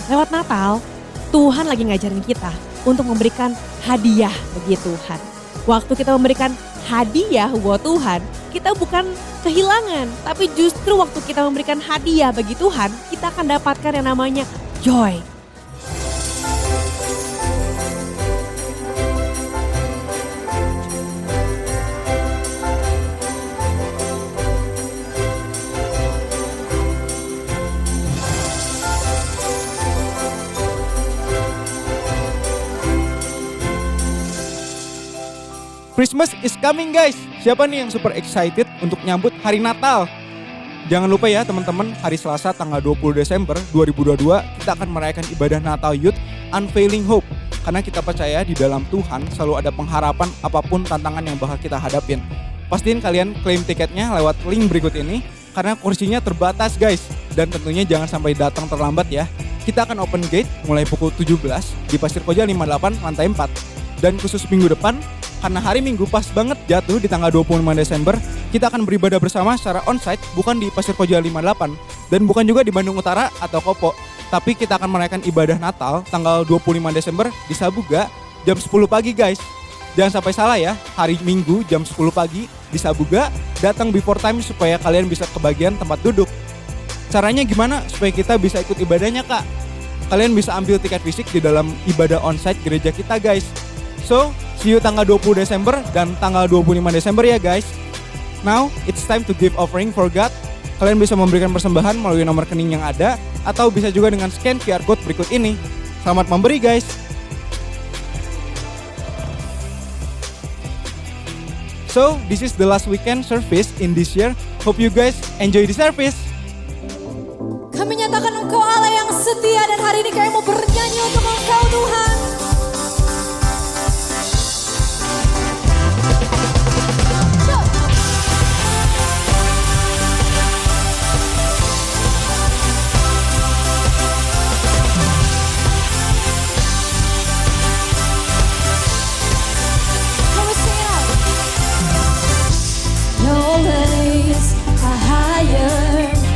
Lewat Natal, Tuhan lagi ngajarin kita untuk memberikan hadiah bagi Tuhan. Waktu kita memberikan hadiah buat Tuhan, kita bukan kehilangan, tapi justru waktu kita memberikan hadiah bagi Tuhan, kita akan dapatkan yang namanya joy. Christmas is coming guys. Siapa nih yang super excited untuk nyambut hari Natal? Jangan lupa ya teman-teman, hari Selasa tanggal 20 Desember 2022 kita akan merayakan ibadah Natal Youth Unfailing Hope. Karena kita percaya di dalam Tuhan selalu ada pengharapan apapun tantangan yang bakal kita hadapin. Pastiin kalian klaim tiketnya lewat link berikut ini karena kursinya terbatas guys. Dan tentunya jangan sampai datang terlambat ya. Kita akan open gate mulai pukul 17 di Pasir Koja 58 lantai 4. Dan khusus minggu depan, karena hari Minggu pas banget jatuh di tanggal 25 Desember, kita akan beribadah bersama secara onsite bukan di Pasir Koja 58 dan bukan juga di Bandung Utara atau Kopo. Tapi kita akan merayakan ibadah Natal tanggal 25 Desember di Sabuga jam 10 pagi guys. Jangan sampai salah ya, hari Minggu jam 10 pagi di Sabuga, datang before time supaya kalian bisa kebagian tempat duduk. Caranya gimana supaya kita bisa ikut ibadahnya kak? Kalian bisa ambil tiket fisik di dalam ibadah onsite gereja kita guys. So, see you tanggal 20 Desember dan tanggal 25 Desember ya guys. Now, it's time to give offering for God. Kalian bisa memberikan persembahan melalui nomor rekening yang ada atau bisa juga dengan scan QR code berikut ini. Selamat memberi guys. So, this is the last weekend service in this year. Hope you guys enjoy the service. Kami nyatakan Engkau Allah yang setia dan hari ini kami mau bernyanyi untuk Engkau Tuhan. Your ways are higher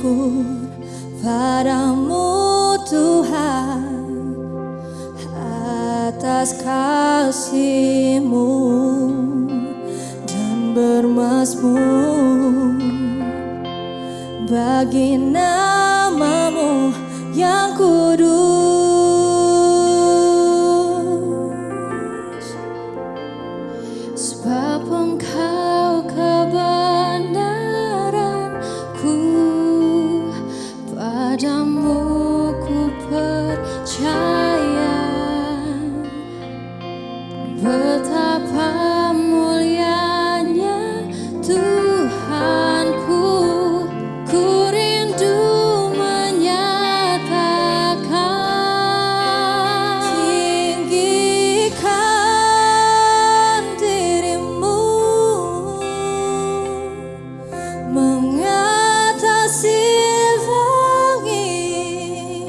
bersyukur padamu Tuhan atas kasih-Mu dan bermazmur bagi nama-Mu yang kudus. Sebab Engkau kebenaranku, padamu ku percaya. Betapa mulianya Tuhanku, ku rindu menyatakan. Tinggikan dirimu mengatasi langit,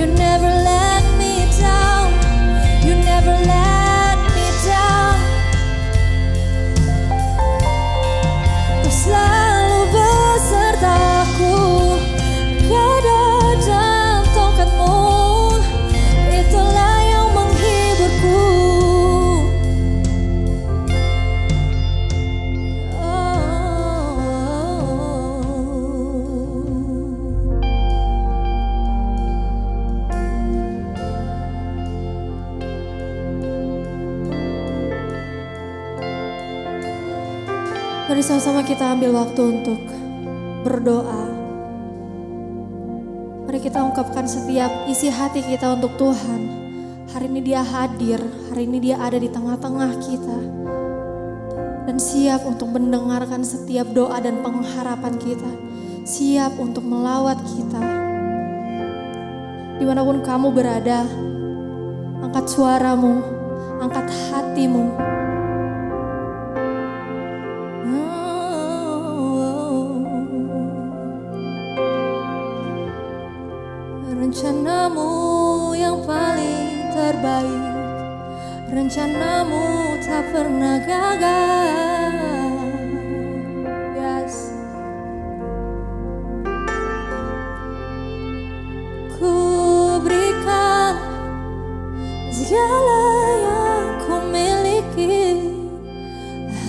You never let me down. You never let me down. Kau selalu besertaku. Gada dan tongkatmu, itulah yang menghiburku. Mari sama-sama kita ambil waktu untuk berdoa. Mari kita ungkapkan setiap isi hati kita untuk Tuhan. Hari ini Dia hadir, hari ini Dia ada di tengah-tengah kita. Dan siap untuk mendengarkan setiap doa dan pengharapan kita. Siap untuk melawat kita. Dimanapun kamu berada, angkat suaramu, angkat hatimu. Rencanamu yang paling terbaik, rencanamu tak pernah gagal. Yes. Ku berikan segala yang ku miliki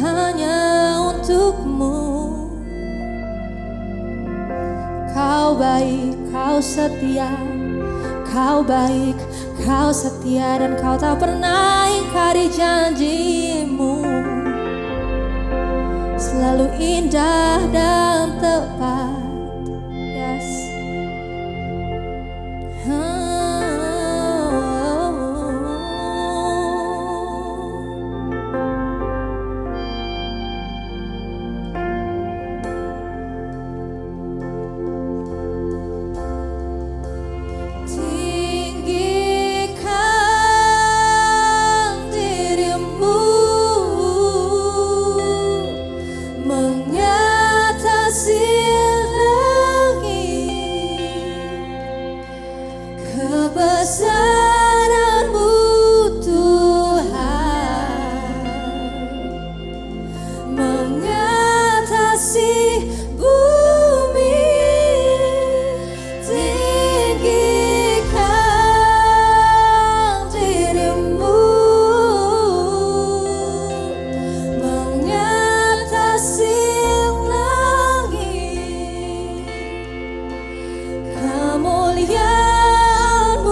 hanya untukmu. Kau baik, kau setia. Kau baik, kau setia, dan kau tak pernah ingkari janjimu. Selalu indah dan tepat. Yes. Kebesaran-Mu Tuhan mengatasi bumi. Tinggikan diri-Mu mengatasi langit. Kemuliaan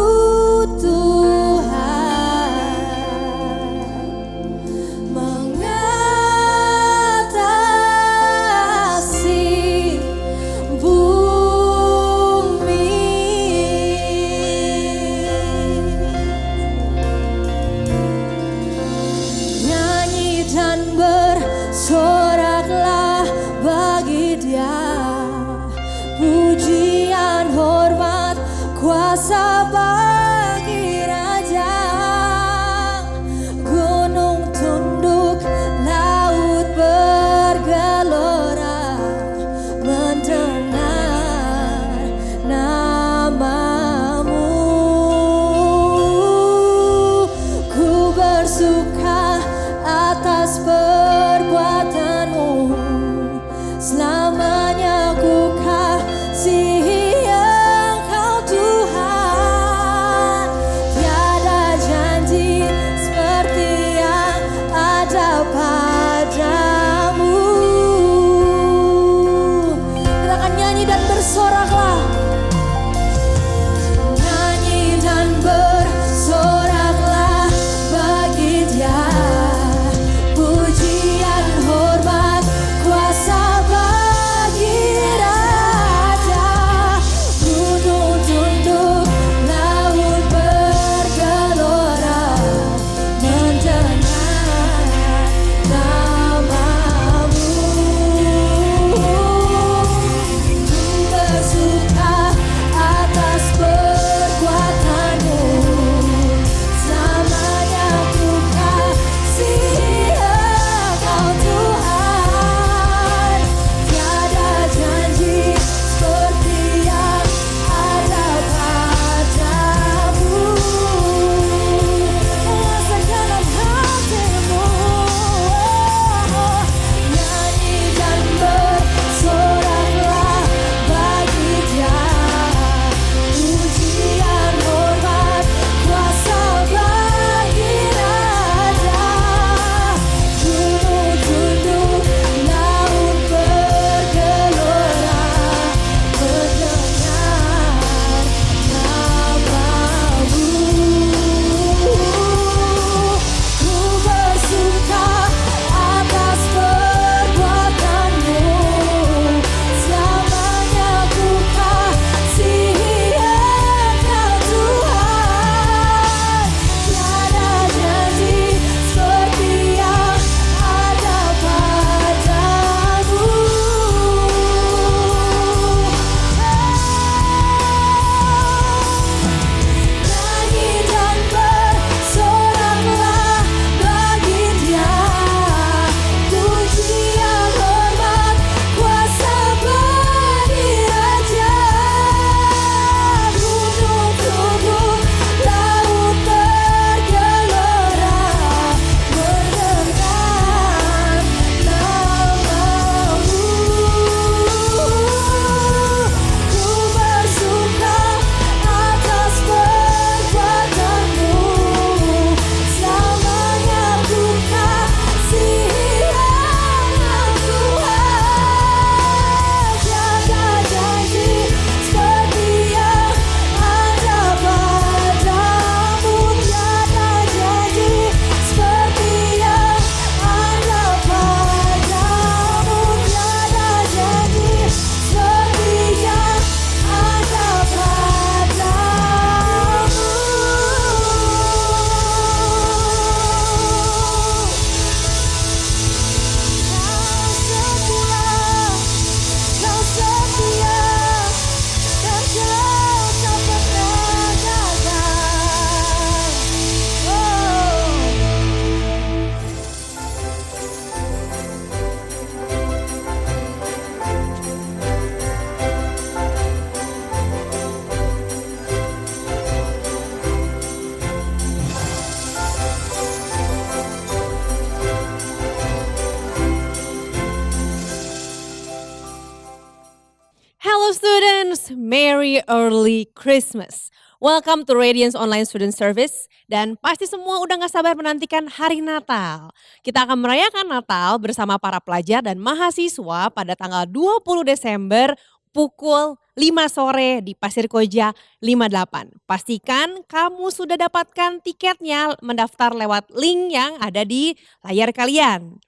Merry Early Christmas. Welcome to Radiance Online Student Service. Dan pasti semua udah gak sabar menantikan hari Natal. Kita akan merayakan Natal bersama para pelajar dan mahasiswa pada tanggal 20 Desember pukul 5 sore di Pasir Koja 58. Pastikan kamu sudah dapatkan tiketnya mendaftar lewat link yang ada di layar kalian.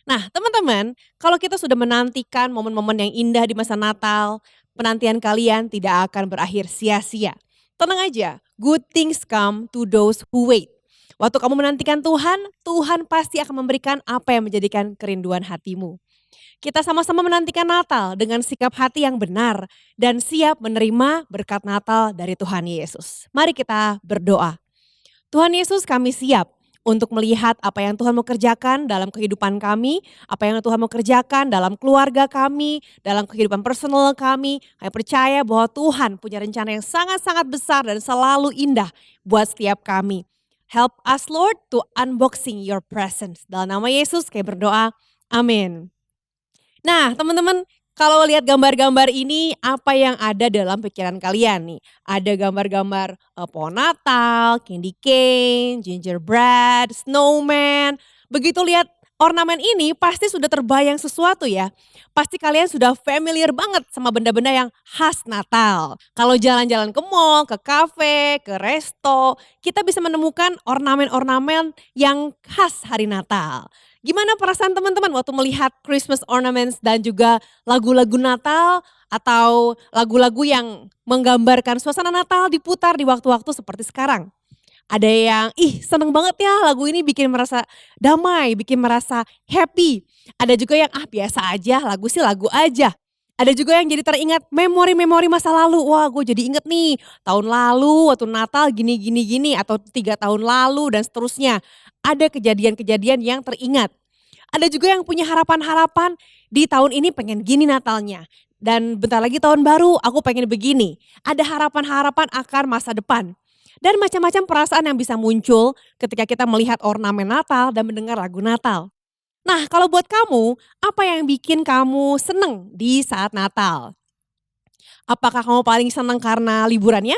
Nah teman-teman, kalau kita sudah menantikan momen-momen yang indah di masa Natal, penantian kalian tidak akan berakhir sia-sia. Tenang aja, good things come to those who wait. Waktu kamu menantikan Tuhan, Tuhan pasti akan memberikan apa yang menjadikan kerinduan hatimu. Kita sama-sama menantikan Natal dengan sikap hati yang benar dan siap menerima berkat Natal dari Tuhan Yesus. Mari kita berdoa. Tuhan Yesus, kami siap untuk melihat apa yang Tuhan mau kerjakan dalam kehidupan kami, apa yang Tuhan mau kerjakan dalam keluarga kami, dalam kehidupan personal kami. Kami percaya bahwa Tuhan punya rencana yang sangat-sangat besar dan selalu indah buat setiap kami. Help us Lord to unboxing your presence. Dalam nama Yesus kami berdoa, amin. Nah teman-teman, kalau lihat gambar-gambar ini, apa yang ada dalam pikiran kalian nih? Ada gambar-gambar pohon Natal, candy cane, gingerbread, snowman. Begitu lihat ornamen ini pasti sudah terbayang sesuatu ya. Pasti kalian sudah familiar banget sama benda-benda yang khas Natal. Kalau jalan-jalan ke mall, ke kafe, ke resto, kita bisa menemukan ornamen-ornamen yang khas hari Natal. Gimana perasaan teman-teman waktu melihat Christmas ornaments dan juga lagu-lagu Natal atau lagu-lagu yang menggambarkan suasana Natal diputar di waktu-waktu seperti sekarang? Ada yang seneng banget ya lagu ini bikin merasa damai, bikin merasa happy. Ada juga yang biasa aja, lagu sih lagu aja. Ada juga yang jadi teringat memori-memori masa lalu. Wah gue jadi inget nih tahun lalu waktu Natal gini atau 3 tahun lalu dan seterusnya. Ada kejadian-kejadian yang teringat. Ada juga yang punya harapan-harapan di tahun ini pengen gini Natalnya. Dan bentar lagi tahun baru aku pengen begini. Ada harapan-harapan akan masa depan. Dan macam-macam perasaan yang bisa muncul ketika kita melihat ornamen Natal dan mendengar lagu Natal. Nah kalau buat kamu, apa yang bikin kamu seneng di saat Natal? Apakah kamu paling seneng karena liburannya?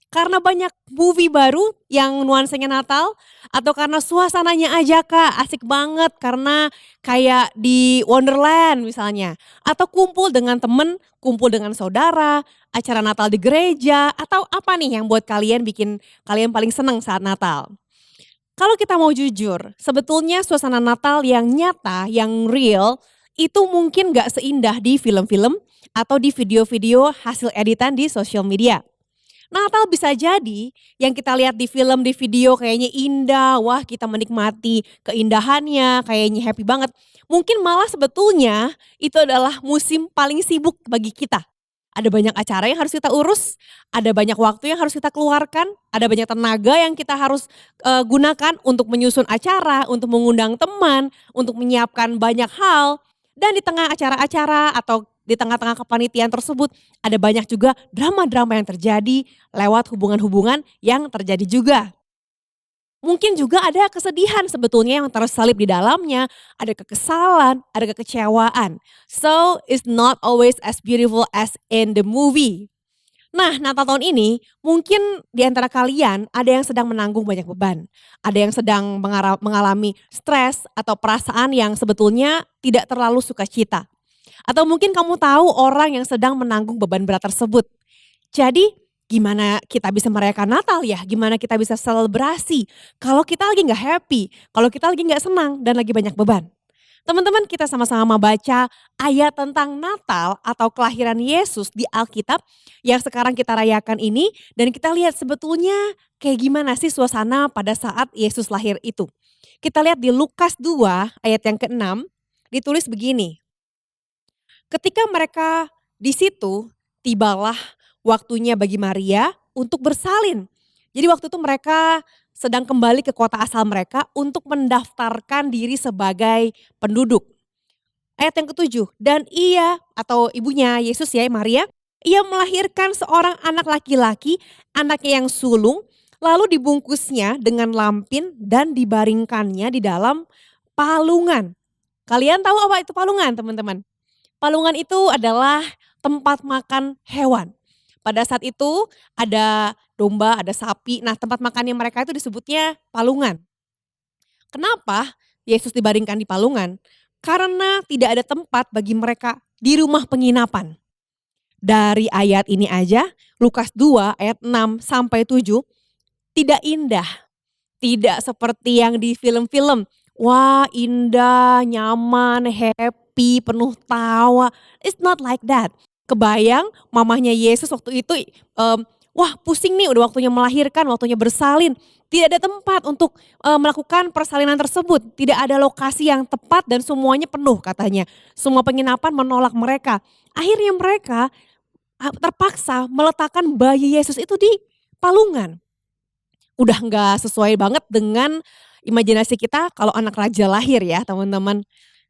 Karena banyak movie baru yang nuansanya Natal? Atau karena suasananya aja Kak, asik banget karena kayak di Wonderland misalnya. Atau kumpul dengan temen, kumpul dengan saudara, acara Natal di gereja. Atau apa nih yang buat kalian bikin kalian paling seneng saat Natal? Kalau kita mau jujur, sebetulnya suasana Natal yang nyata, yang real, itu mungkin gak seindah di film-film atau di video-video hasil editan di social media. Natal bisa jadi yang kita lihat di film, di video kayaknya indah, wah kita menikmati keindahannya, kayaknya happy banget. Mungkin malah sebetulnya itu adalah musim paling sibuk bagi kita. Ada banyak acara yang harus kita urus, ada banyak waktu yang harus kita keluarkan, ada banyak tenaga yang kita harus gunakan untuk menyusun acara, untuk mengundang teman, untuk menyiapkan banyak hal. Dan di tengah acara-acara atau di tengah-tengah kepanitiaan tersebut ada banyak juga drama-drama yang terjadi lewat hubungan-hubungan yang terjadi juga. Mungkin juga ada kesedihan sebetulnya yang terselip di dalamnya, ada kekesalan, ada kekecewaan. So it's not always as beautiful as in the movie. Nah Natal tahun ini mungkin di antara kalian ada yang sedang menanggung banyak beban. Ada yang sedang mengalami stres atau perasaan yang sebetulnya tidak terlalu sukacita. Atau mungkin kamu tahu orang yang sedang menanggung beban berat tersebut. Jadi gimana kita bisa merayakan Natal ya? Gimana kita bisa selebrasi kalau kita lagi gak happy, kalau kita lagi gak senang dan lagi banyak beban. Teman-teman kita sama-sama baca ayat tentang Natal atau kelahiran Yesus di Alkitab yang sekarang kita rayakan ini. Dan kita lihat sebetulnya kayak gimana sih suasana pada saat Yesus lahir itu. Kita lihat di Lukas 2 ayat yang ke-6 ditulis begini. Ketika mereka di situ, tibalah waktunya bagi Maria untuk bersalin. Jadi waktu itu mereka sedang kembali ke kota asal mereka untuk mendaftarkan diri sebagai penduduk. Ayat yang ke-7, dan ia atau ibunya Yesus ya Maria, ia melahirkan seorang anak laki-laki, anaknya yang sulung, lalu dibungkusnya dengan lampin dan dibaringkannya di dalam palungan. Kalian tahu apa itu palungan teman-teman? Palungan itu adalah tempat makan hewan. Pada saat itu ada domba, ada sapi. Nah, tempat makannya mereka itu disebutnya palungan. Kenapa Yesus dibaringkan di palungan? Karena tidak ada tempat bagi mereka di rumah penginapan. Dari ayat ini aja, Lukas 2 ayat 6 sampai 7, tidak indah. Tidak seperti yang di film-film. Wah, indah, nyaman, happy, penuh tawa. It's not like that. Kebayang mamahnya Yesus waktu itu, wah pusing nih udah waktunya melahirkan, waktunya bersalin. Tidak ada tempat untuk melakukan persalinan tersebut. Tidak ada lokasi yang tepat dan semuanya penuh katanya. Semua penginapan menolak mereka. Akhirnya mereka terpaksa meletakkan bayi Yesus itu di palungan. Udah nggak sesuai banget dengan imajinasi kita kalau anak raja lahir ya teman-teman.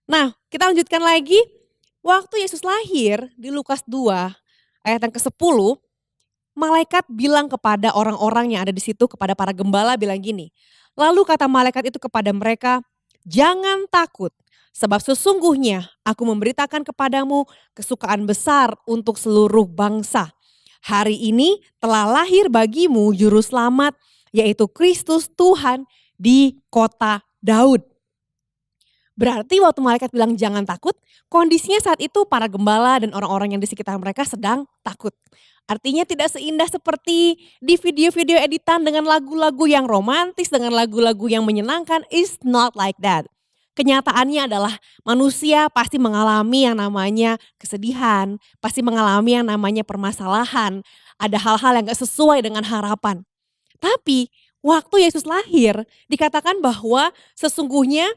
Nah, kita lanjutkan lagi. Waktu Yesus lahir di Lukas 2 ayat yang ke-10, malaikat bilang kepada orang-orang yang ada di situ, kepada para gembala bilang gini. Lalu kata malaikat itu kepada mereka, jangan takut, sebab sesungguhnya aku memberitakan kepadamu kesukaan besar untuk seluruh bangsa. Hari ini telah lahir bagimu juru selamat, yaitu Kristus Tuhan di kota Daud. Berarti waktu malaikat bilang jangan takut, kondisinya saat itu para gembala dan orang-orang yang di sekitar mereka sedang takut. Artinya tidak seindah seperti di video-video editan dengan lagu-lagu yang romantis, dengan lagu-lagu yang menyenangkan. It's not like that. Kenyataannya adalah manusia pasti mengalami yang namanya kesedihan, pasti mengalami yang namanya permasalahan. Ada hal-hal yang gak sesuai dengan harapan. Tapi waktu Yesus lahir dikatakan bahwa sesungguhnya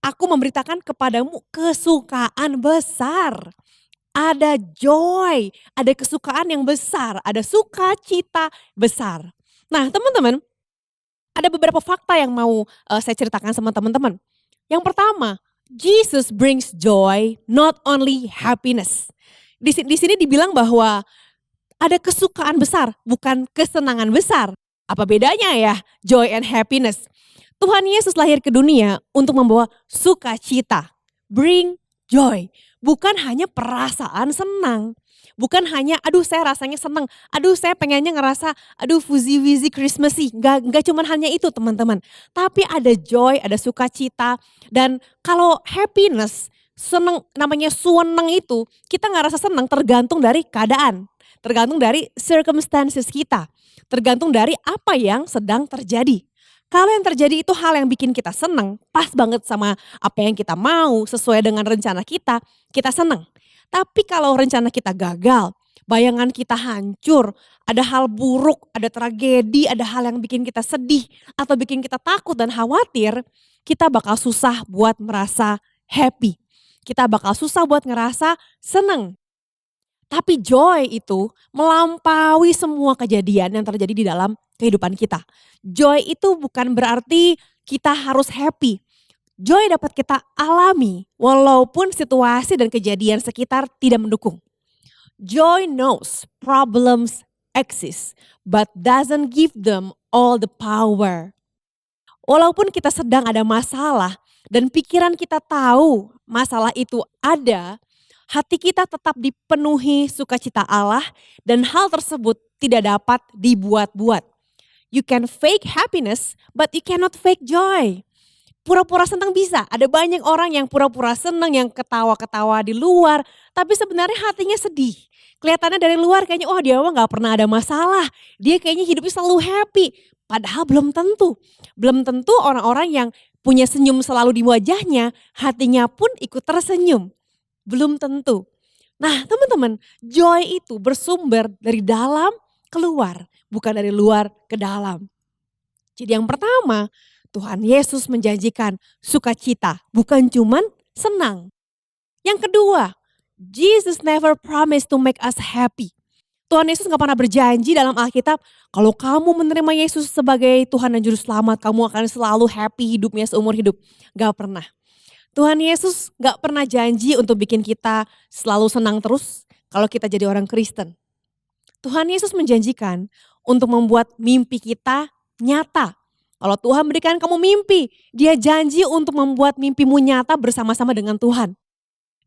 aku memberitakan kepadamu kesukaan besar. Ada joy, ada kesukaan yang besar, ada sukacita besar. Nah teman-teman, ada beberapa fakta yang mau saya ceritakan sama teman-teman. Yang pertama, Jesus brings joy, not only happiness. Di sini dibilang bahwa ada kesukaan besar, bukan kesenangan besar. Apa bedanya ya joy and happiness? Tuhan Yesus lahir ke dunia untuk membawa sukacita, bring joy. Bukan hanya perasaan senang, bukan hanya aduh saya rasanya senang, aduh saya pengennya ngerasa aduh fuzzy-wuzzy Christmassy. Gak cuman hanya itu teman-teman. Tapi ada joy, ada sukacita. Dan kalau happiness, senang namanya suweneng itu kita gak rasa senang tergantung dari keadaan. Tergantung dari circumstances kita. Tergantung dari apa yang sedang terjadi. Kalau yang terjadi itu hal yang bikin kita senang, pas banget sama apa yang kita mau, sesuai dengan rencana kita senang. Tapi kalau rencana kita gagal, bayangan kita hancur, ada hal buruk, ada tragedi, ada hal yang bikin kita sedih, atau bikin kita takut dan khawatir, kita bakal susah buat merasa happy. Kita bakal susah buat ngerasa senang. Tapi joy itu melampaui semua kejadian yang terjadi di dalam kehidupan kita. Joy itu bukan berarti kita harus happy. Joy dapat kita alami walaupun situasi dan kejadian sekitar tidak mendukung. Joy knows problems exist but doesn't give them all the power. Walaupun kita sedang ada masalah dan pikiran kita tahu masalah itu ada, hati kita tetap dipenuhi sukacita Allah dan hal tersebut tidak dapat dibuat-buat. You can fake happiness but you cannot fake joy. Pura-pura senang bisa, ada banyak orang yang pura-pura senang, yang ketawa-ketawa di luar, tapi sebenarnya hatinya sedih. Kelihatannya dari luar kayaknya, oh dia mah gak pernah ada masalah, dia kayaknya hidupnya selalu happy. Padahal belum tentu. Belum tentu orang-orang yang punya senyum selalu di wajahnya, hatinya pun ikut tersenyum. Belum tentu. Nah teman-teman, joy itu bersumber dari dalam keluar, bukan dari luar ke dalam. Jadi yang pertama, Tuhan Yesus menjanjikan sukacita, bukan cuman senang. Yang kedua, Jesus never promised to make us happy. Tuhan Yesus gak pernah berjanji dalam Alkitab, kalau kamu menerima Yesus sebagai Tuhan dan Juru Selamat, kamu akan selalu happy hidupnya seumur hidup. Gak pernah. Tuhan Yesus gak pernah janji untuk bikin kita selalu senang terus kalau kita jadi orang Kristen. Tuhan Yesus menjanjikan untuk membuat mimpi kita nyata. Kalau Tuhan berikan kamu mimpi, dia janji untuk membuat mimpimu nyata bersama-sama dengan Tuhan.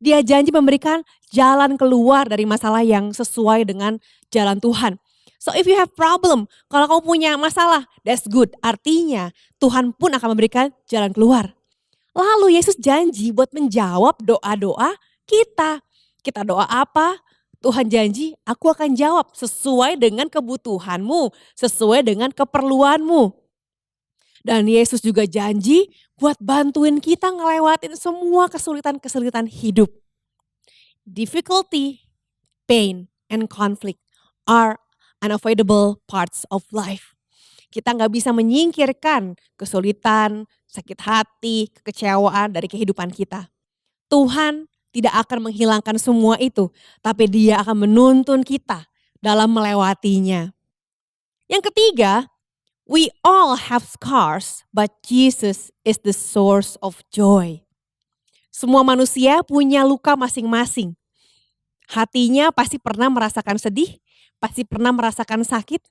Dia janji memberikan jalan keluar dari masalah yang sesuai dengan jalan Tuhan. So if you have problem, kalau kamu punya masalah, that's good. Artinya Tuhan pun akan memberikan jalan keluar. Lalu Yesus janji buat menjawab doa-doa kita. Kita doa apa? Tuhan janji, aku akan jawab sesuai dengan kebutuhanmu, sesuai dengan keperluanmu. Dan Yesus juga janji buat bantuin kita ngelewatin semua kesulitan-kesulitan hidup. Difficulty, pain, and conflict are unavoidable parts of life. Kita nggak bisa menyingkirkan kesulitan, sakit hati, kekecewaan dari kehidupan kita. Tuhan tidak akan menghilangkan semua itu, tapi Dia akan menuntun kita dalam melewatinya. Yang ketiga, we all have scars, but Jesus is the source of joy. Semua manusia punya luka masing-masing. Hatinya pasti pernah merasakan sedih, pasti pernah merasakan sakit,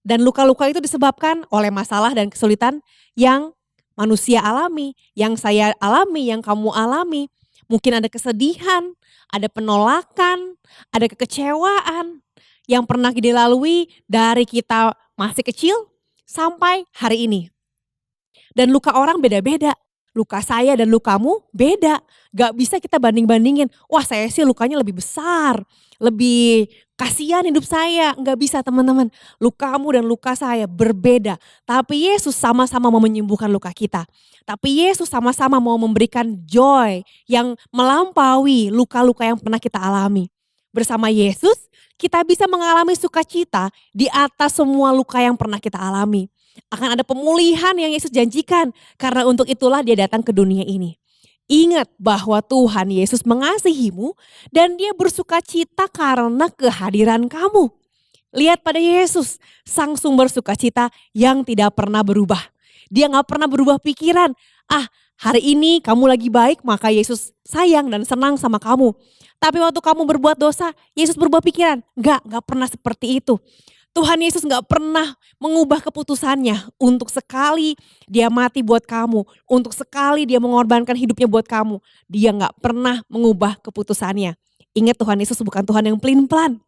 dan luka-luka itu disebabkan oleh masalah dan kesulitan yang manusia alami, yang saya alami, yang kamu alami. Mungkin ada kesedihan, ada penolakan, ada kekecewaan yang pernah dilalui dari kita masih kecil sampai hari ini. Dan luka orang beda-beda. Luka saya dan lukamu beda. Gak bisa kita banding-bandingin. Wah, saya sih lukanya lebih besar, lebih kasihan hidup saya. Gak bisa teman-teman. Lukamu dan luka saya berbeda. Tapi Yesus sama-sama mau menyembuhkan luka kita. Tapi Yesus sama-sama mau memberikan joy yang melampaui luka-luka yang pernah kita alami. Bersama Yesus kita bisa mengalami sukacita di atas semua luka yang pernah kita alami. Akan ada pemulihan yang Yesus janjikan, karena untuk itulah Dia datang ke dunia ini. Ingat bahwa Tuhan Yesus mengasihimu dan Dia bersukacita karena kehadiran kamu. Lihat pada Yesus, sang sumber sukacita yang tidak pernah berubah. Dia gak pernah berubah pikiran, hari ini kamu lagi baik maka Yesus sayang dan senang sama kamu. Tapi waktu kamu berbuat dosa, Yesus berubah pikiran. Gak pernah seperti itu. Tuhan Yesus gak pernah mengubah keputusannya untuk sekali Dia mati buat kamu, untuk sekali Dia mengorbankan hidupnya buat kamu. Dia gak pernah mengubah keputusannya. Ingat, Tuhan Yesus bukan Tuhan yang pelin-pelan.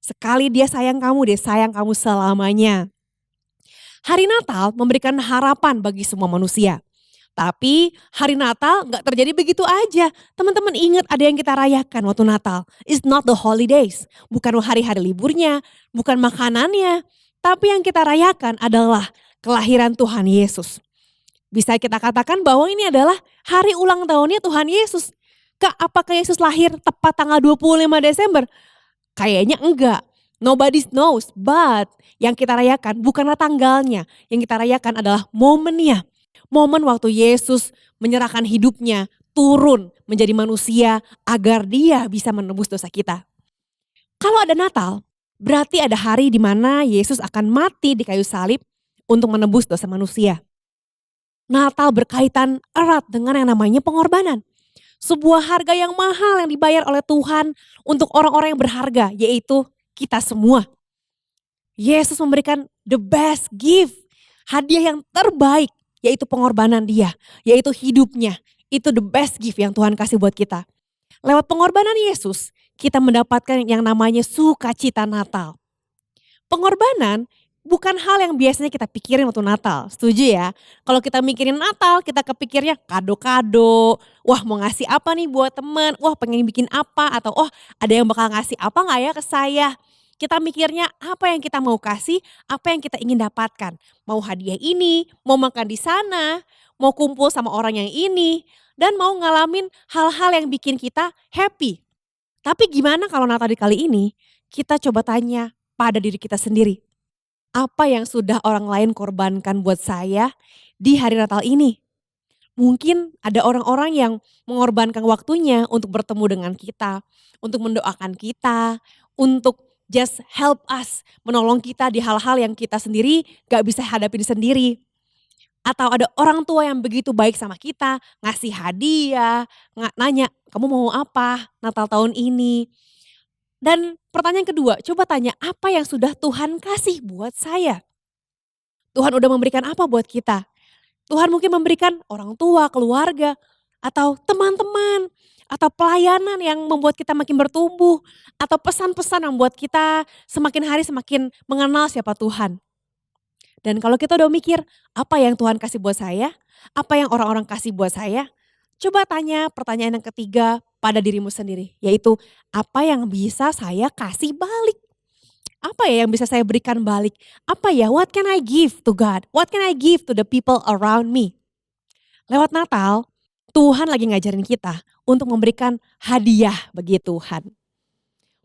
Sekali Dia sayang kamu selamanya. Hari Natal memberikan harapan bagi semua manusia. Tapi hari Natal gak terjadi begitu aja. Teman-teman ingat ada yang kita rayakan waktu Natal. It's not the holidays. Bukan hari-hari liburnya, bukan makanannya. Tapi yang kita rayakan adalah kelahiran Tuhan Yesus. Bisa kita katakan bahwa ini adalah hari ulang tahunnya Tuhan Yesus. Apakah Yesus lahir tepat tanggal 25 Desember? Kayaknya enggak. Nobody knows. But yang kita rayakan bukanlah tanggalnya. Yang kita rayakan adalah momennya. Momen waktu Yesus menyerahkan hidupnya, turun menjadi manusia agar Dia bisa menebus dosa kita. Kalau ada Natal, berarti ada hari di mana Yesus akan mati di kayu salib untuk menebus dosa manusia. Natal berkaitan erat dengan yang namanya pengorbanan. Sebuah harga yang mahal yang dibayar oleh Tuhan untuk orang-orang yang berharga, yaitu kita semua. Yesus memberikan the best gift, hadiah yang terbaik, yaitu pengorbanan Dia, yaitu hidupnya. Itu the best gift yang Tuhan kasih buat kita. Lewat pengorbanan Yesus, kita mendapatkan yang namanya sukacita Natal. Pengorbanan bukan hal yang biasanya kita pikirin waktu Natal, setuju ya? Kalau kita mikirin Natal, kita kepikirnya kado-kado, wah mau ngasih apa nih buat temen, wah pengen bikin apa, atau ada yang bakal ngasih apa gak ya ke saya. Kita mikirnya apa yang kita mau kasih, apa yang kita ingin dapatkan. Mau hadiah ini, mau makan di sana, mau kumpul sama orang yang ini, dan mau ngalamin hal-hal yang bikin kita happy. Tapi gimana kalau Natal di kali ini, kita coba tanya pada diri kita sendiri. Apa yang sudah orang lain korbankan buat saya di hari Natal ini? Mungkin ada orang-orang yang mengorbankan waktunya untuk bertemu dengan kita, untuk mendoakan kita, untuk just help us, menolong kita di hal-hal yang kita sendiri gak bisa hadapin sendiri. Atau ada orang tua yang begitu baik sama kita, ngasih hadiah, nanya, kamu mau apa Natal tahun ini? Dan pertanyaan kedua, coba tanya apa yang sudah Tuhan kasih buat saya? Tuhan udah memberikan apa buat kita? Tuhan mungkin memberikan orang tua, keluarga, atau teman-teman, Atau pelayanan yang membuat kita makin bertumbuh, atau pesan-pesan yang membuat kita semakin hari semakin mengenal siapa Tuhan. Dan kalau kita udah mikir, apa yang Tuhan kasih buat saya? Apa yang orang-orang kasih buat saya? Coba tanya pertanyaan yang ketiga pada dirimu sendiri, yaitu apa yang bisa saya kasih balik? Apa ya yang bisa saya berikan balik? Apa ya, what can I give to God? What can I give to the people around me? Lewat Natal, Tuhan lagi ngajarin kita untuk memberikan hadiah bagi Tuhan.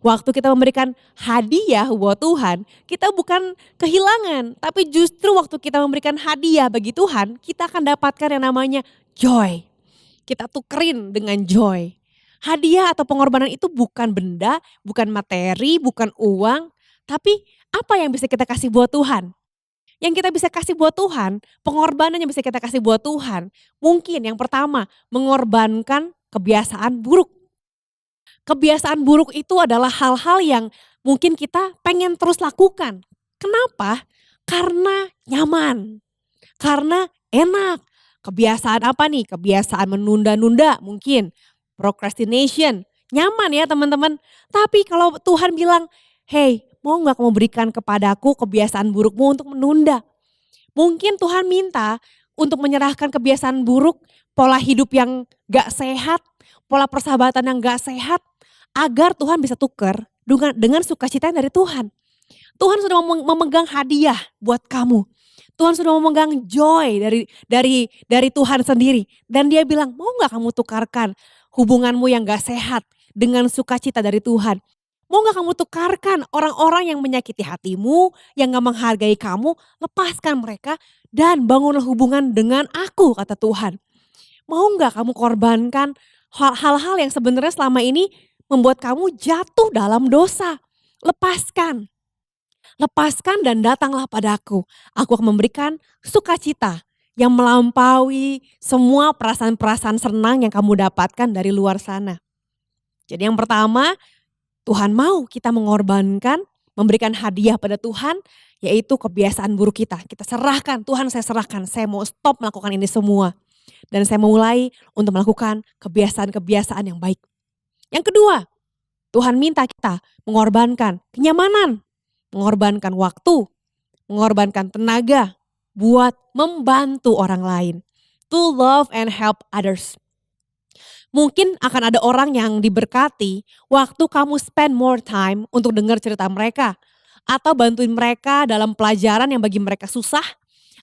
Waktu kita memberikan hadiah buat Tuhan, kita bukan kehilangan, tapi justru waktu kita memberikan hadiah bagi Tuhan, kita akan dapatkan yang namanya joy. Kita tukerin dengan joy. Hadiah atau pengorbanan itu bukan benda, bukan materi, bukan uang, tapi apa yang bisa kita kasih buat Tuhan? Yang kita bisa kasih buat Tuhan, pengorbanan yang bisa kita kasih buat Tuhan, mungkin yang pertama mengorbankan kebiasaan buruk. Kebiasaan buruk itu adalah hal-hal yang mungkin kita pengen terus lakukan. Kenapa? Karena nyaman, karena enak. Kebiasaan apa nih? Kebiasaan menunda-nunda mungkin, procrastination. Nyaman ya teman-teman. Tapi kalau Tuhan bilang, hey, mau gak kamu berikan kepadaku kebiasaan burukmu untuk menunda? Mungkin Tuhan minta untuk menyerahkan kebiasaan buruk, pola hidup yang gak sehat, pola persahabatan yang gak sehat, agar Tuhan bisa tukar dengan sukacita yang dari Tuhan. Tuhan sudah memegang hadiah buat kamu. Tuhan sudah memegang joy dari Tuhan sendiri. Dan dia bilang, mau gak kamu tukarkan hubunganmu yang gak sehat dengan sukacita dari Tuhan? Mau gak kamu tukarkan orang-orang yang menyakiti hatimu, yang gak menghargai kamu, lepaskan mereka dan bangunlah hubungan dengan aku, kata Tuhan. Mau gak kamu korbankan hal-hal yang sebenarnya selama ini membuat kamu jatuh dalam dosa? Lepaskan. Lepaskan dan datanglah padaku. Aku akan memberikan sukacita yang melampaui semua perasaan-perasaan senang yang kamu dapatkan dari luar sana. Jadi yang pertama, Tuhan mau kita mengorbankan, memberikan hadiah pada Tuhan, yaitu kebiasaan buruk kita. Kita serahkan, Tuhan saya serahkan, saya mau stop melakukan ini semua. Dan saya mulai untuk melakukan kebiasaan-kebiasaan yang baik. Yang kedua, Tuhan minta kita mengorbankan kenyamanan, mengorbankan waktu, mengorbankan tenaga buat membantu orang lain. To love and help others. Mungkin akan ada orang yang diberkati waktu kamu spend more time untuk dengar cerita mereka. Atau bantuin mereka dalam pelajaran yang bagi mereka susah.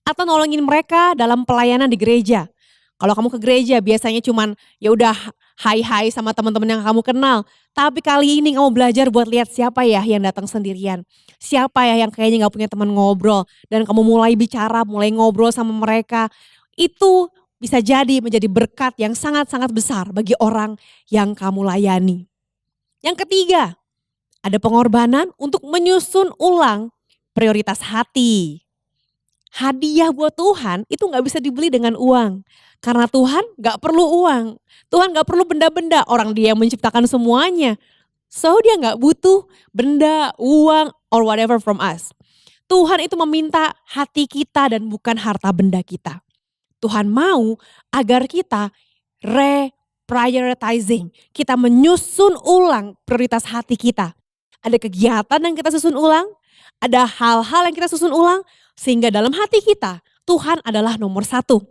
Atau nolongin mereka dalam pelayanan di gereja. Kalau kamu ke gereja biasanya cuman ya udah hai sama teman-teman yang kamu kenal. Tapi kali ini kamu belajar buat lihat siapa ya yang datang sendirian. Siapa ya yang kayaknya gak punya teman ngobrol. Dan kamu mulai bicara, mulai ngobrol sama mereka. Itu bisa jadi menjadi berkat yang sangat-sangat besar bagi orang yang kamu layani. Yang ketiga, ada pengorbanan untuk menyusun ulang prioritas hati. Hadiah buat Tuhan itu gak bisa dibeli dengan uang. Karena Tuhan gak perlu uang. Tuhan gak perlu benda-benda, orang dia yang menciptakan semuanya. So dia gak butuh benda, uang, or whatever from us. Tuhan itu meminta hati kita dan bukan harta benda kita. Tuhan mau agar kita reprioritizing. Kita menyusun ulang prioritas hati kita. Ada kegiatan yang kita susun ulang, ada hal-hal yang kita susun ulang, sehingga dalam hati kita Tuhan adalah nomor satu.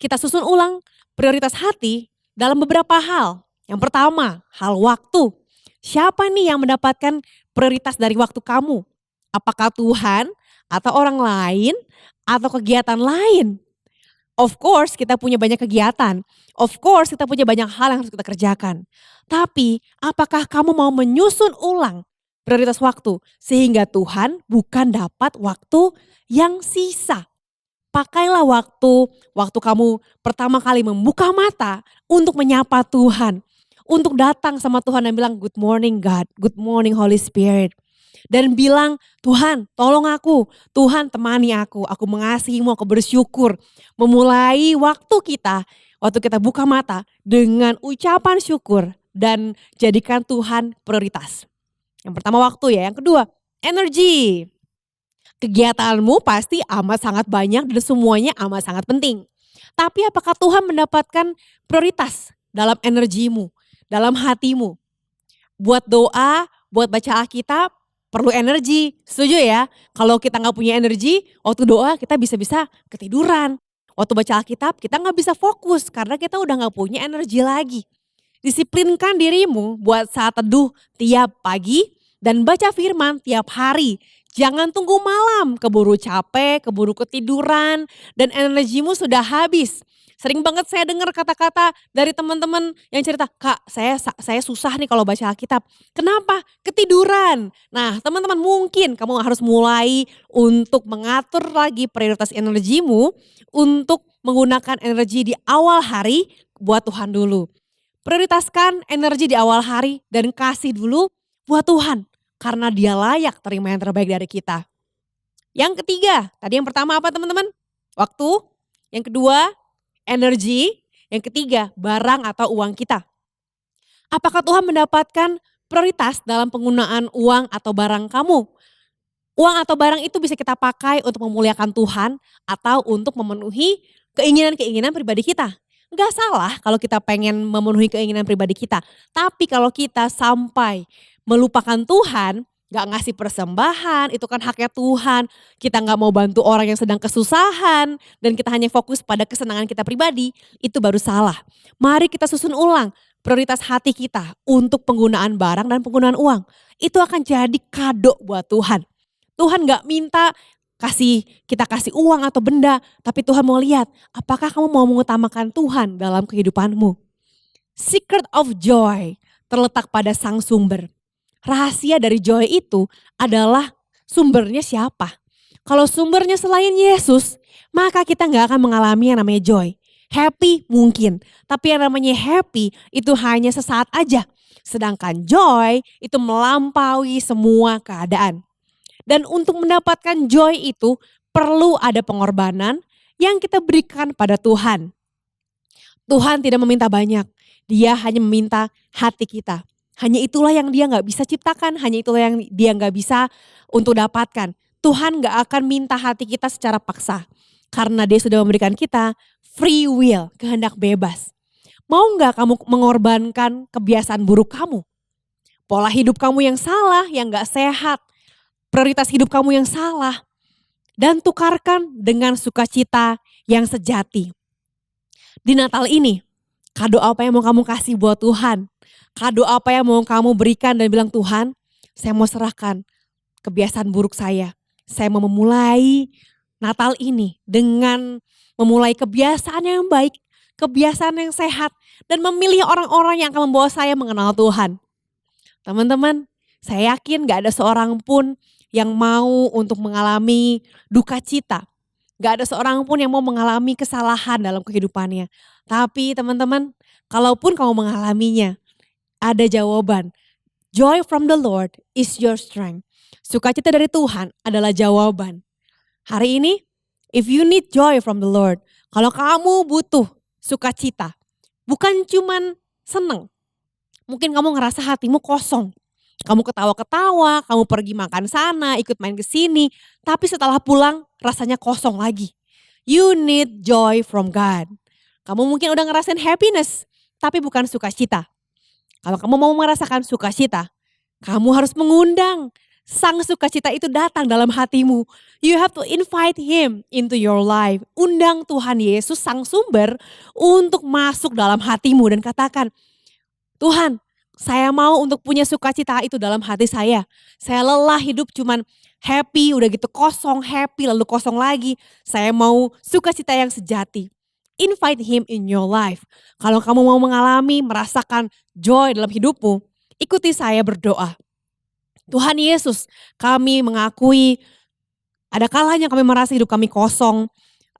Kita susun ulang prioritas hati dalam beberapa hal. Yang pertama, hal waktu. Siapa nih yang mendapatkan prioritas dari waktu kamu? Apakah Tuhan atau orang lain atau kegiatan lain? Of course kita punya banyak kegiatan. Of course kita punya banyak hal yang harus kita kerjakan. Tapi apakah kamu mau menyusun ulang prioritas waktu? Sehingga Tuhan bukan dapat waktu yang sisa. Pakailah waktu kamu pertama kali membuka mata untuk menyapa Tuhan. Untuk datang sama Tuhan dan bilang good morning God, good morning Holy Spirit. Dan bilang Tuhan tolong aku, Tuhan temani aku mengasihimu, aku bersyukur. Memulai waktu kita buka mata dengan ucapan syukur dan jadikan Tuhan prioritas. Yang pertama waktu ya, yang kedua energi. Kegiatanmu pasti amat sangat banyak dan semuanya amat sangat penting. Tapi apakah Tuhan mendapatkan prioritas dalam energimu, dalam hatimu. Buat doa, buat baca Alkitab, perlu energi. Setuju ya? Kalau kita nggak punya energi, waktu doa kita bisa-bisa ketiduran. Waktu baca Alkitab kita nggak bisa fokus karena kita udah nggak punya energi lagi. Disiplinkan dirimu buat saat teduh tiap pagi dan baca firman tiap hari. Jangan tunggu malam, keburu capek, keburu ketiduran, dan energimu sudah habis. Sering banget saya dengar kata-kata dari teman-teman yang cerita, "Kak, saya susah nih kalau baca Alkitab." Kenapa? Ketiduran. Nah, teman-teman mungkin kamu harus mulai untuk mengatur lagi prioritas energimu untuk menggunakan energi di awal hari buat Tuhan dulu. Prioritaskan energi di awal hari dan kasih dulu buat Tuhan karena Dia layak terima yang terbaik dari kita. Yang ketiga, tadi yang pertama apa teman-teman? Waktu. Yang kedua, energi. Yang ketiga, barang atau uang kita. Apakah Tuhan mendapatkan prioritas dalam penggunaan uang atau barang kamu? Uang atau barang itu bisa kita pakai untuk memuliakan Tuhan atau untuk memenuhi keinginan-keinginan pribadi kita. Enggak salah kalau kita pengen memenuhi keinginan pribadi kita. Tapi kalau kita sampai melupakan Tuhan, gak ngasih persembahan, itu kan haknya Tuhan. Kita gak mau bantu orang yang sedang kesusahan dan kita hanya fokus pada kesenangan kita pribadi, itu baru salah. Mari kita susun ulang prioritas hati kita untuk penggunaan barang dan penggunaan uang. Itu akan jadi kado buat Tuhan. Tuhan gak minta kita kasih uang atau benda, tapi Tuhan mau lihat apakah kamu mau mengutamakan Tuhan dalam kehidupanmu. Secret of joy terletak pada sang sumber. Rahasia dari joy itu adalah sumbernya siapa. Kalau sumbernya selain Yesus, maka kita gak akan mengalami yang namanya joy. Happy mungkin, tapi yang namanya happy itu hanya sesaat aja. Sedangkan joy itu melampaui semua keadaan. Dan untuk mendapatkan joy itu perlu ada pengorbanan yang kita berikan pada Tuhan. Tuhan tidak meminta banyak, Dia hanya meminta hati kita. Hanya itulah yang Dia gak bisa ciptakan, hanya itulah yang Dia gak bisa untuk dapatkan. Tuhan gak akan minta hati kita secara paksa. Karena Dia sudah memberikan kita free will, kehendak bebas. Mau gak kamu mengorbankan kebiasaan buruk kamu? Pola hidup kamu yang salah, yang gak sehat. Prioritas hidup kamu yang salah. Dan tukarkan dengan sukacita yang sejati. Di Natal ini, kado apa yang mau kamu kasih buat Tuhan? Kado apa yang mau kamu berikan dan bilang, Tuhan, saya mau serahkan kebiasaan buruk saya. Saya mau memulai Natal ini dengan memulai kebiasaan yang baik, kebiasaan yang sehat, dan memilih orang-orang yang akan membawa saya mengenal Tuhan. Teman-teman, saya yakin gak ada seorang pun yang mau untuk mengalami duka cita. Gak ada seorang pun yang mau mengalami kesalahan dalam kehidupannya. Tapi teman-teman, kalaupun kamu mengalaminya, ada jawaban. Joy from the Lord is your strength. Sukacita dari Tuhan adalah jawaban. Hari ini, if you need joy from the Lord, kalau kamu butuh sukacita, bukan cuman seneng. Mungkin kamu ngerasa hatimu kosong. Kamu ketawa-ketawa, kamu pergi makan sana, ikut main ke sini, tapi setelah pulang rasanya kosong lagi. You need joy from God. Kamu mungkin udah ngerasain happiness, tapi bukan sukacita. Kalau kamu mau merasakan sukacita, kamu harus mengundang sang sukacita itu datang dalam hatimu. You have to invite Him into your life. Undang Tuhan Yesus sang sumber untuk masuk dalam hatimu dan katakan, Tuhan, saya mau untuk punya sukacita itu dalam hati saya. Saya lelah hidup cuman happy, udah gitu kosong, happy lalu kosong lagi. Saya mau sukacita yang sejati. Invite Him in your life. Kalau kamu mau mengalami, merasakan joy dalam hidupmu, ikuti saya berdoa. Tuhan Yesus, kami mengakui ada kalanya kami merasa hidup kami kosong.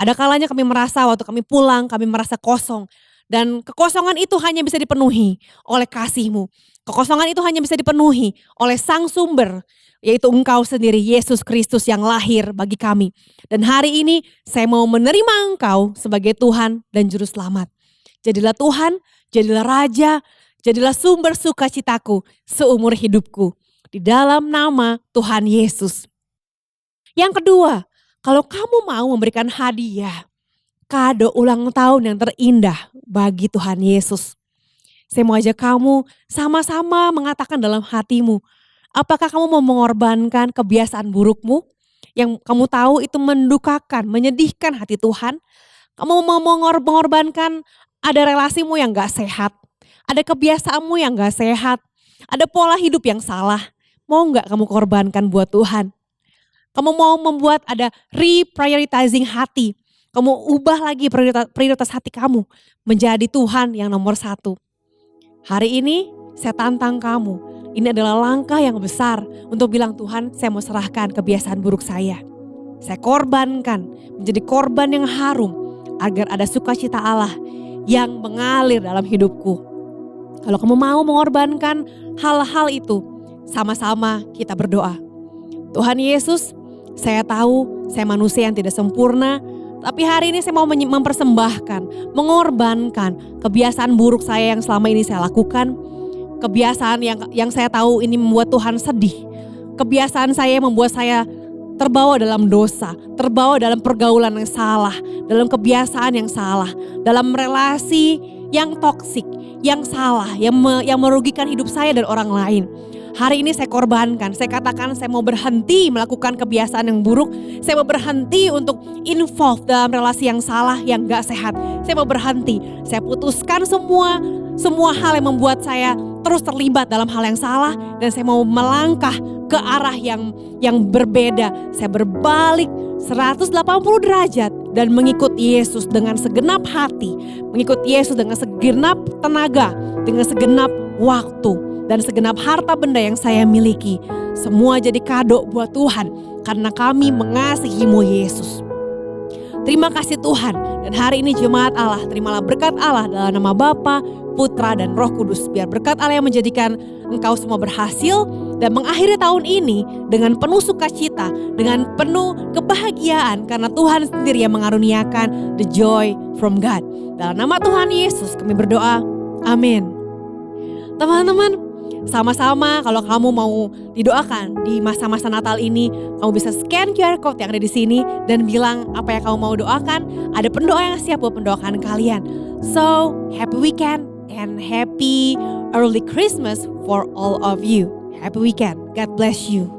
Ada kalanya kami merasa waktu kami pulang, kami merasa kosong. Dan kekosongan itu hanya bisa dipenuhi oleh kasih-Mu. Kekosongan itu hanya bisa dipenuhi oleh sang sumber, yaitu Engkau sendiri, Yesus Kristus yang lahir bagi kami. Dan hari ini saya mau menerima Engkau sebagai Tuhan dan Juru Selamat. Jadilah Tuhan, jadilah Raja, jadilah sumber sukacitaku seumur hidupku. Di dalam nama Tuhan Yesus. Yang kedua, kalau kamu mau memberikan hadiah, kado ulang tahun yang terindah bagi Tuhan Yesus. Saya mau ajak kamu sama-sama mengatakan dalam hatimu, apakah kamu mau mengorbankan kebiasaan burukmu yang kamu tahu itu mendukakan, menyedihkan hati Tuhan? Kamu mau mengorbankan ada relasimu yang gak sehat, ada kebiasaanmu yang gak sehat, ada pola hidup yang salah. Mau gak kamu korbankan buat Tuhan? Kamu mau membuat ada reprioritizing hati. Kamu ubah lagi prioritas hati kamu menjadi Tuhan yang nomor satu. Hari ini saya tantang kamu. Ini adalah langkah yang besar untuk bilang, Tuhan, saya mau serahkan kebiasaan buruk saya. Saya korbankan menjadi korban yang harum agar ada sukacita Allah yang mengalir dalam hidupku. Kalau kamu mau mengorbankan hal-hal itu, sama-sama kita berdoa. Tuhan Yesus, saya tahu saya manusia yang tidak sempurna, tapi hari ini saya mau mempersembahkan, mengorbankan kebiasaan buruk saya yang selama ini saya lakukan. Kebiasaan yang saya tahu ini membuat Tuhan sedih. Kebiasaan saya membuat saya terbawa dalam dosa, terbawa dalam pergaulan yang salah, dalam kebiasaan yang salah, dalam relasi yang toksik, yang salah, yang merugikan hidup saya dan orang lain. Hari ini saya korbankan, saya katakan saya mau berhenti melakukan kebiasaan yang buruk. Saya mau berhenti untuk involve dalam relasi yang salah, yang gak sehat. Saya mau berhenti, saya putuskan semua hal yang membuat saya terus terlibat dalam hal yang salah. Dan saya mau melangkah ke arah yang berbeda. Saya berbalik 180 derajat dan mengikut Yesus dengan segenap hati. Mengikut Yesus dengan segenap tenaga, dengan segenap waktu. Dan segenap harta benda yang saya miliki, semua jadi kado buat Tuhan karena kami mengasihi-Mu Yesus. Terima kasih Tuhan, dan hari ini jemaat Allah, terimalah berkat Allah dalam nama Bapa, Putra dan Roh Kudus. Biar berkat Allah yang menjadikan engkau semua berhasil dan mengakhiri tahun ini dengan penuh sukacita, dengan penuh kebahagiaan karena Tuhan sendiri yang mengaruniakan the joy from God. Dalam nama Tuhan Yesus kami berdoa, amin. Teman-teman, sama-sama kalau kamu mau didoakan di masa-masa Natal ini, kamu bisa scan QR code yang ada di sini dan bilang apa yang kamu mau doakan. Ada pendoa yang siap buat mendoakan kalian. So, happy weekend and happy early Christmas for all of you. Happy weekend. God bless you.